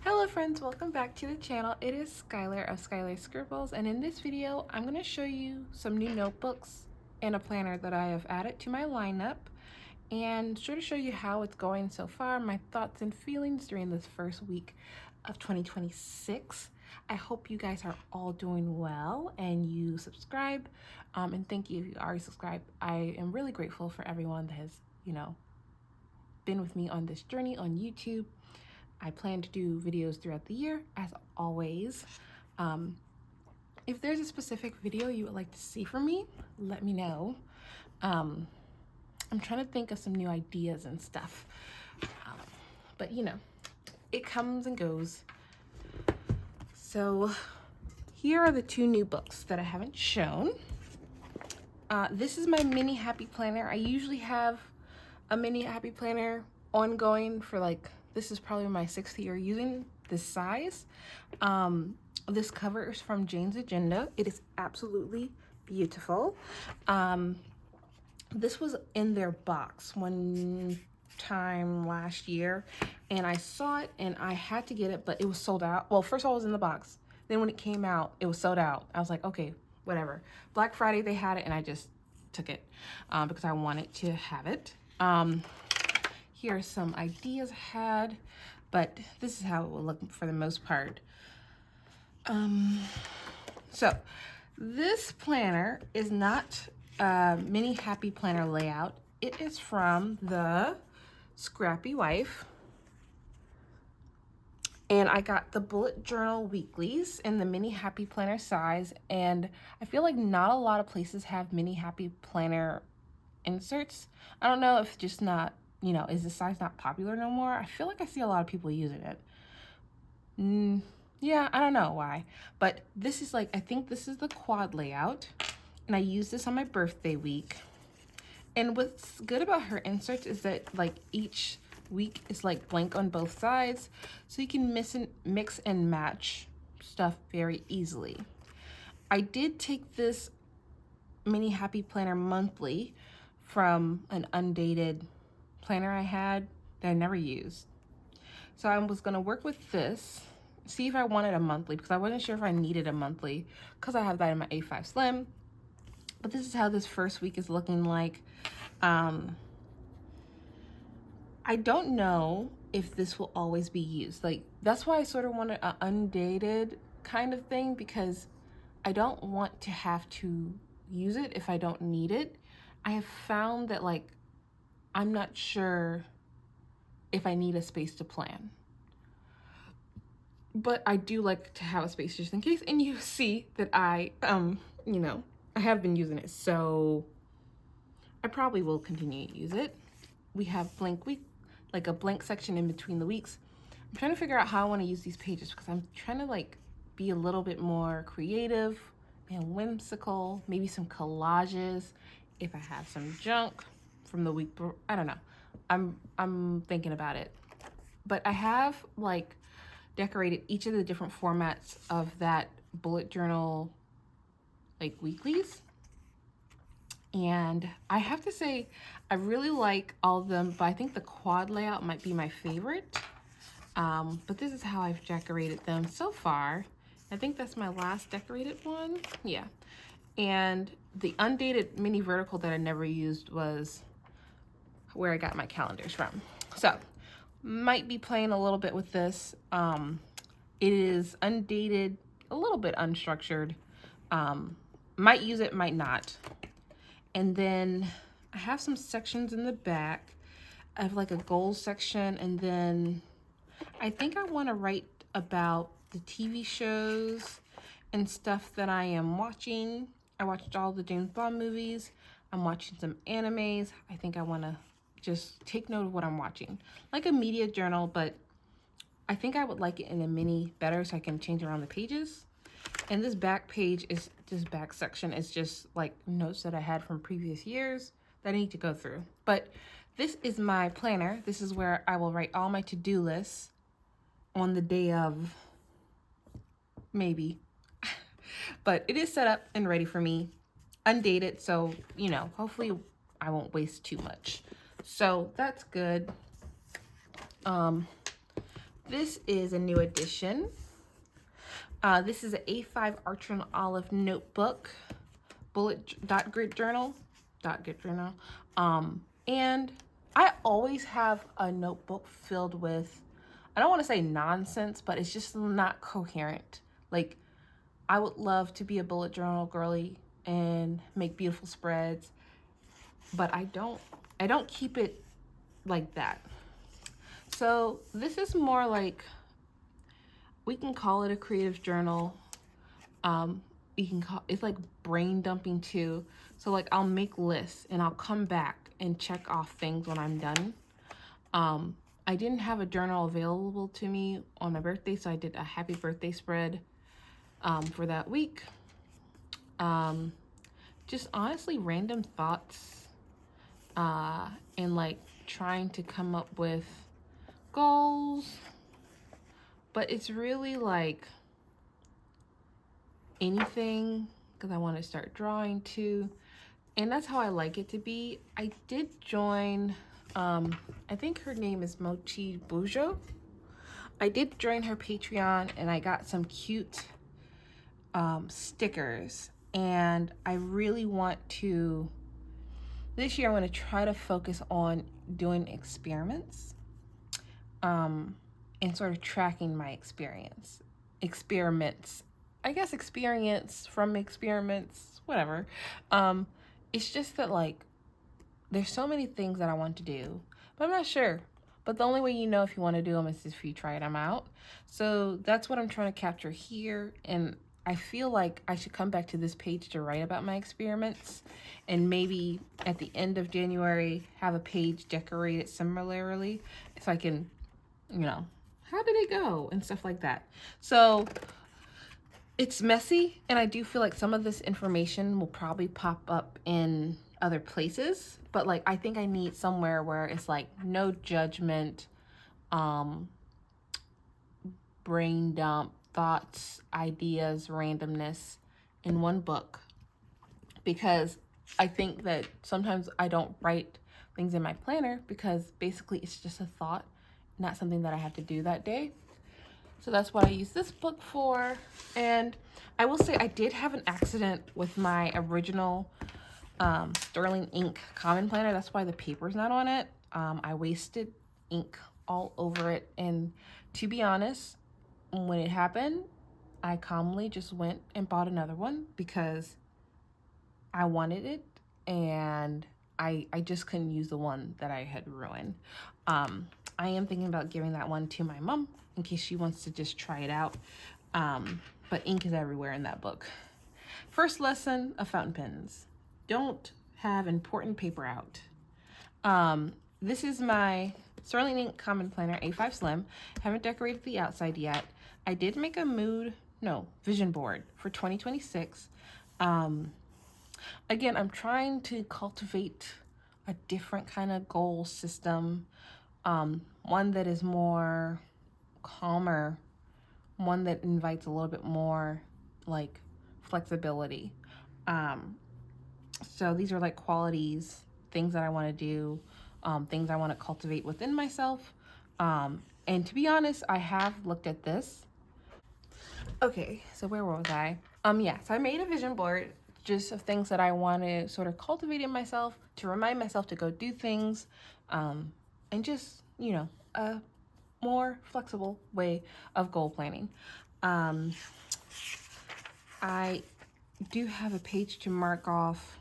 Hello friends, welcome back to the channel. It is Skylar of Skylar Scribbles, and in this video I'm going to show you some new notebooks and a planner that I have added to my lineup and sort of show you how it's going so far, my thoughts and feelings during this first week of 2026. I hope you guys are all doing well and you subscribe, and thank you if you already subscribed. I am really grateful for everyone that has, been with me on this journey on YouTube. I plan to do videos throughout the year, as always. If there's a specific video you would like to see from me, let me know. I'm trying to think of some new ideas and stuff. But it comes and goes. So here are the two new books that I haven't shown. This is my mini happy planner. I usually have a mini happy planner ongoing for this is probably my 6th year using this size. This cover is from Jane's Agenda. It is absolutely beautiful. This was in their box one time last year and I saw it and I had to get it, but it was sold out. Well, first of all, it was in the box. Then when it came out, it was sold out. I was like, okay, whatever. Black Friday, they had it and I just took it because I wanted to have it. Here are some ideas I had, but this is how it will look for the most part. So this planner is not a mini happy planner layout. It is from the Scrappy Wife. And I got the bullet journal weeklies in the mini happy planner size. And I feel like not a lot of places have mini happy planner inserts. I don't know if just not, is the size not popular no more? I feel like I see a lot of people using it. Yeah, I don't know why, but this is I think this is the quad layout, and I used this on my birthday week. And what's good about her inserts is that each week is blank on both sides, so you can mix and match stuff very easily. I did take this mini happy planner monthly from an undated planner I had that I never used. So I was gonna work with this, see if I wanted a monthly, because I wasn't sure if I needed a monthly because I have that in my A5 Slim. But this is how this first week is looking like. I don't know if this will always be used. That's why I sort of wanted an undated kind of thing, because I don't want to have to use it if I don't need it. I have found that I'm not sure if I need a space to plan. But I do like to have a space just in case. And you see that I have been using it, so I probably will continue to use it. We have blank week, a blank section in between the weeks. I'm trying to figure out how I want to use these pages because I'm trying to be a little bit more creative and whimsical. Maybe some collages if I have some junk from the week. I don't know. I'm thinking about it. But I have decorated each of the different formats of that bullet journal weeklies, and I have to say I really like all of them, but I think the quad layout might be my favorite. But this is how I've decorated them so far. I think that's my last decorated one. Yeah. And the undated mini vertical that I never used was where I got my calendars from. So might be playing a little bit with this. It is undated, a little bit unstructured. Might use it, might not. And then I have some sections in the back. I have a goals section, and then I think I want to write about the TV shows and stuff that I am watching. I watched all the James Bond movies. I'm watching some animes. I think I want to just take note of what I'm watching. Like a media journal, but I think I would like it in a mini better so I can change around the pages. And this back page is, this back section is just notes that I had from previous years that I need to go through. But this is my planner. This is where I will write all my to-do lists on the day of, maybe. But it is set up and ready for me, undated, so hopefully I won't waste too much. So that's good. This is a new edition. This is an A5 Archer Olive notebook, dot grid journal. And I always have a notebook filled with, I don't want to say nonsense, but it's just not coherent. Like, I would love to be a bullet journal girly and make beautiful spreads, but I don't keep it like that. So this is more like, we can call it a creative journal. You can call it's like brain dumping too. So like I'll make lists and I'll come back and check off things when I'm done. I didn't have a journal available to me on my birthday, so I did a happy birthday spread for that week. Just honestly random thoughts and like trying to come up with goals, but it's really like anything, because I want to start drawing too, and that's how I like it to be. I did join I think her name is Mochi Bujo. I did join her Patreon and I got some cute stickers, and I really want to, this year I want to try to focus on doing experiments and sort of tracking my experiments, I guess, experience from experiments, whatever. It's just that like there's so many things that I want to do, but I'm not sure. But the only way you know if you want to do them is if you try them out. So that's what I'm trying to capture here. And I feel like I should come back to this page to write about my experiments, and maybe at the end of January have a page decorated similarly so I can, you know, how did it go and stuff like that. So it's messy, and I do feel like some of this information will probably pop up in other places, but like I think I need somewhere where it's like no judgment, brain dump, thoughts, ideas, randomness in one book, because I think that sometimes I don't write things in my planner because basically it's just a thought, not something that I have to do that day. So that's what I use this book for. And I will say I did have an accident with my original Sterling ink common planner. That's why the paper's not on it. I wasted ink all over it, and to be honest, when it happened, I calmly just went and bought another one because I wanted it, and I just couldn't use the one that I had ruined. I am thinking about giving that one to my mom in case she wants to just try it out. But ink is everywhere in that book. First lesson of fountain pens: don't have important paper out. This is my Sterling Ink Common Planner A5 Slim. Haven't decorated the outside yet. I did make a vision board for 2026. Again, I'm trying to cultivate a different kind of goal system. One that is more calmer, one that invites a little bit more like flexibility. So these are like qualities, things that I want to do, things I want to cultivate within myself. And to be honest, I have looked at this. Okay, so where was I? Yeah, so I made a vision board just of things that I want to sort of cultivate in myself, to remind myself to go do things, and just, you know, a more flexible way of goal planning. I do have a page to mark off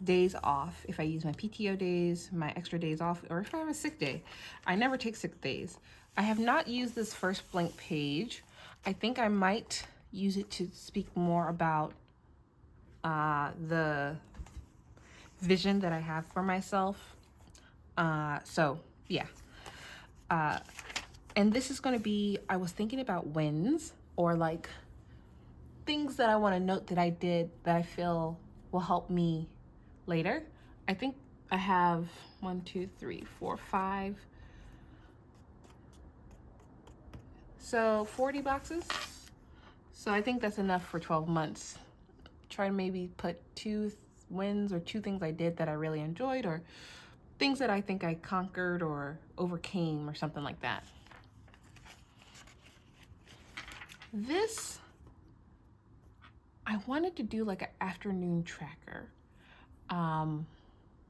days off, if I use my PTO days, my extra days off, or if I have a sick day. I never take sick days. I have not used this first blank page. I think I might use it to speak more about the vision that I have for myself. So yeah. And this is going to be, I was thinking about wins, or like things that I want to note that I did that I feel will help me later. I think I have 1, 2, 3, 4, 5. So 40 boxes. So I think that's enough for 12 months. Try to maybe put 2 wins or 2 things I did that I really enjoyed, or things that I think I conquered or overcame or something like that. This, I wanted to do like an afternoon tracker.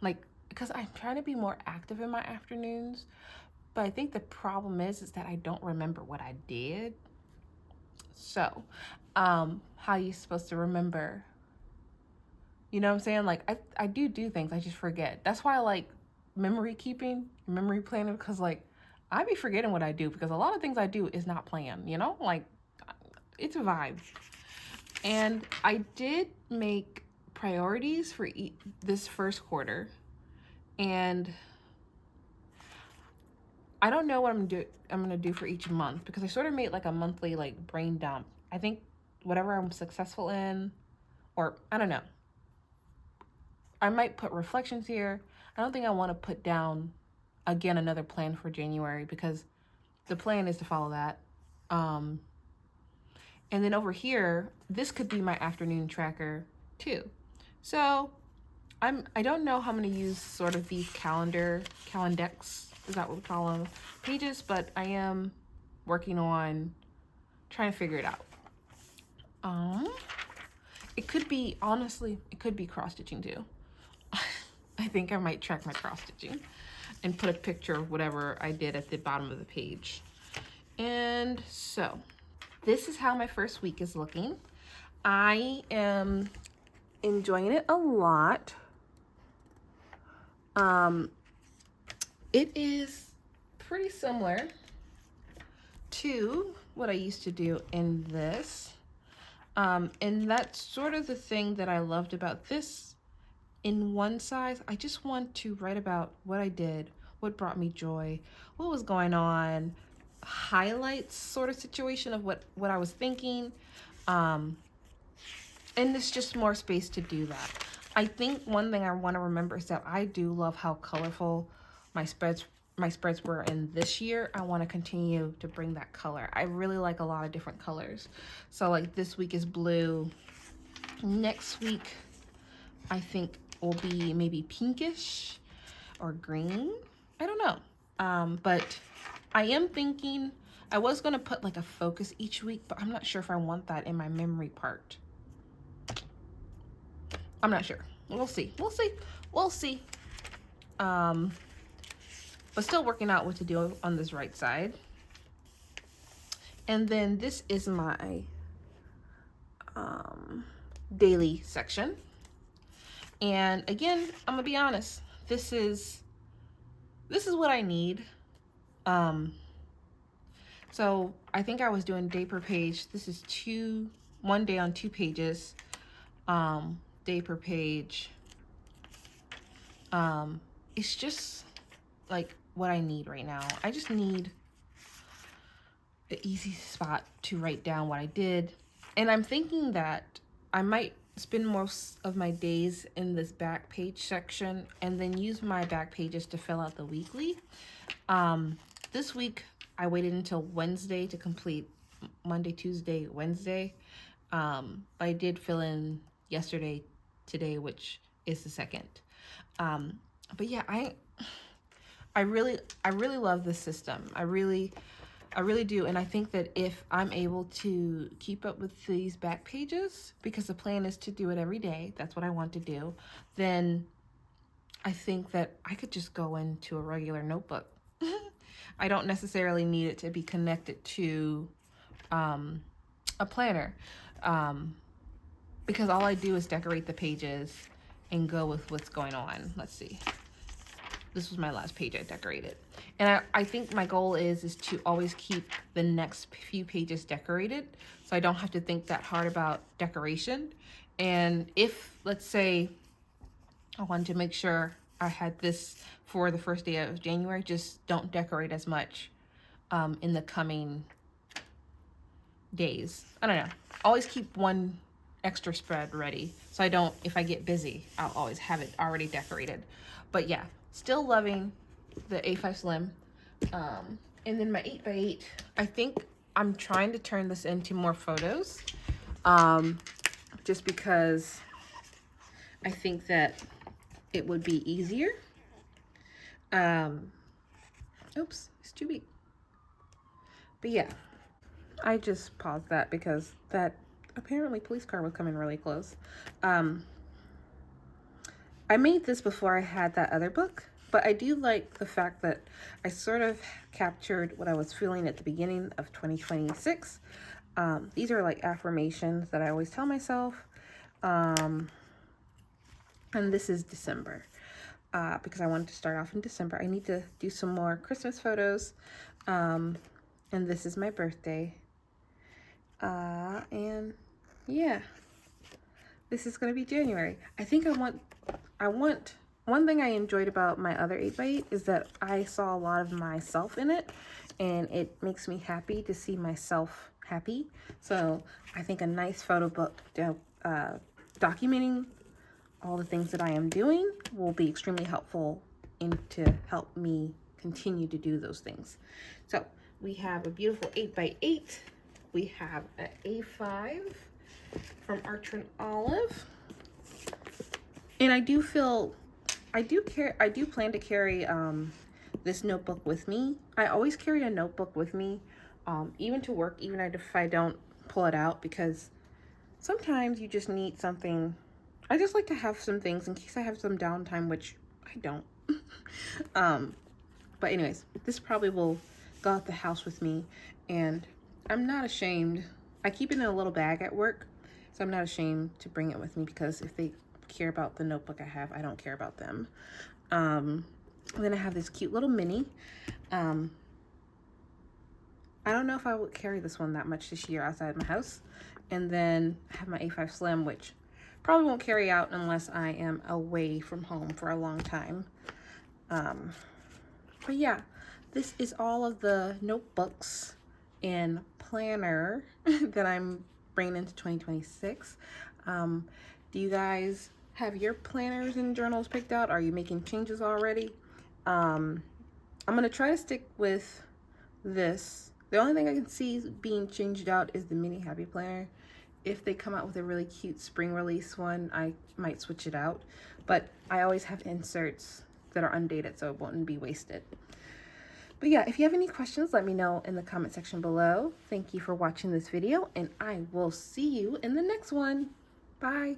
Like, because I'm trying to be more active in my afternoons, but I think the problem is that I don't remember what I did. So, how are you supposed to remember? You know what I'm saying? Like, I do things, I just forget. That's why I like memory keeping, memory planning, because like, I be forgetting what I do because a lot of things I do is not planned, you know? Like, it's a vibe. And I did make priorities for this first quarter. And I don't know what I'm gonna do for each month because I sort of made like a monthly like brain dump. I think whatever I'm successful in, or I don't know. I might put reflections here. I don't think I want to put down again another plan for January because the plan is to follow that. And then over here, this could be my afternoon tracker too. So I don't know how I'm gonna use sort of these calendex, is that what we call them, pages, but I am working on trying to figure it out. It could be, honestly, it could be cross stitching too. I think I might track my cross stitching and put a picture of whatever I did at the bottom of the page. And so this is how my first week is looking. I am enjoying it a lot. It is pretty similar to what I used to do in this. And that's sort of the thing that I loved about this. In one size, I just want to write about what I did, what brought me joy, what was going on, highlights sort of situation of what I was thinking. And there's just more space to do that. I think one thing I want to remember is that I do love how colorful my spreads were in this year. I want to continue to bring that color. I really like a lot of different colors. So like this week is blue. Next week, I think will be maybe pinkish or green. I don't know. But I am thinking I was going to put like a focus each week, but I'm not sure if I want that in my memory part. I'm not sure. We'll see. But still working out what to do on this right side. And then this is my daily section. And again, I'm gonna be honest. This is what I need. So I think I was doing day per page. This is 1 day on 2 pages. Day per page. It's just like what I need right now. I just need an easy spot to write down what I did. And I'm thinking that I might spend most of my days in this back page section and then use my back pages to fill out the weekly. This week I waited until Wednesday to complete Monday, Tuesday, Wednesday. I did fill in yesterday, today, which is the 2nd. But yeah, I really love this system. I really do. And I think that if I'm able to keep up with these back pages, because the plan is to do it every day, that's what I want to do, then I think that I could just go into a regular notebook. I don't necessarily need it to be connected to a planner, because all I do is decorate the pages and go with what's going on. Let's see. This was my last page I decorated. And I think my goal is to always keep the next few pages decorated, so I don't have to think that hard about decoration. And if, let's say, I wanted to make sure I had this for the first day of January, just don't decorate as much in the coming days. I don't know. Always keep one extra spread ready, so I don't, if I get busy, I'll always have it already decorated. But yeah, still loving the A5 Slim. And then my 8x8, I think I'm trying to turn this into more photos, just because I think that it would be easier. Oops, it's too big. But yeah, I just paused that because that apparently police car was coming really close. I made this before I had that other book, but I do like the fact that I sort of captured what I was feeling at the beginning of 2026. These are like affirmations that I always tell myself. And this is December because I wanted to start off in December. I need to do some more Christmas photos. And this is my birthday. And yeah, this is going to be January. I think I want, one thing I enjoyed about my other 8x8 is that I saw a lot of myself in it, and it makes me happy to see myself happy. So I think a nice photo book documenting all the things that I am doing will be extremely helpful and to help me continue to do those things. So we have a beautiful 8x8. We have an A5 from Archer and Olive. And I do plan to carry this notebook with me. I always carry a notebook with me, even to work, even if I don't pull it out, because sometimes you just need something. I just like to have some things in case I have some downtime, which I don't. But anyways, this probably will go out the house with me, and I'm not ashamed. I keep it in a little bag at work, so I'm not ashamed to bring it with me, because if they care about the notebook I have, I don't care about them. Then I have this cute little mini. I don't know if I would carry this one that much this year outside my house. And then I have my A5 Slim, which probably won't carry out unless I am away from home for a long time. But yeah, this is all of the notebooks and planner that I'm bringing into 2026. Do you guys have your planners and journals picked out? Are you making changes already? I'm gonna try to stick with this. The only thing I can see being changed out is the mini happy planner. If they come out with a really cute spring release one, I might switch it out. But I always have inserts that are undated, so it won't be wasted. But yeah, if you have any questions, let me know in the comment section below. Thank you for watching this video, and I will see you in the next one. Bye.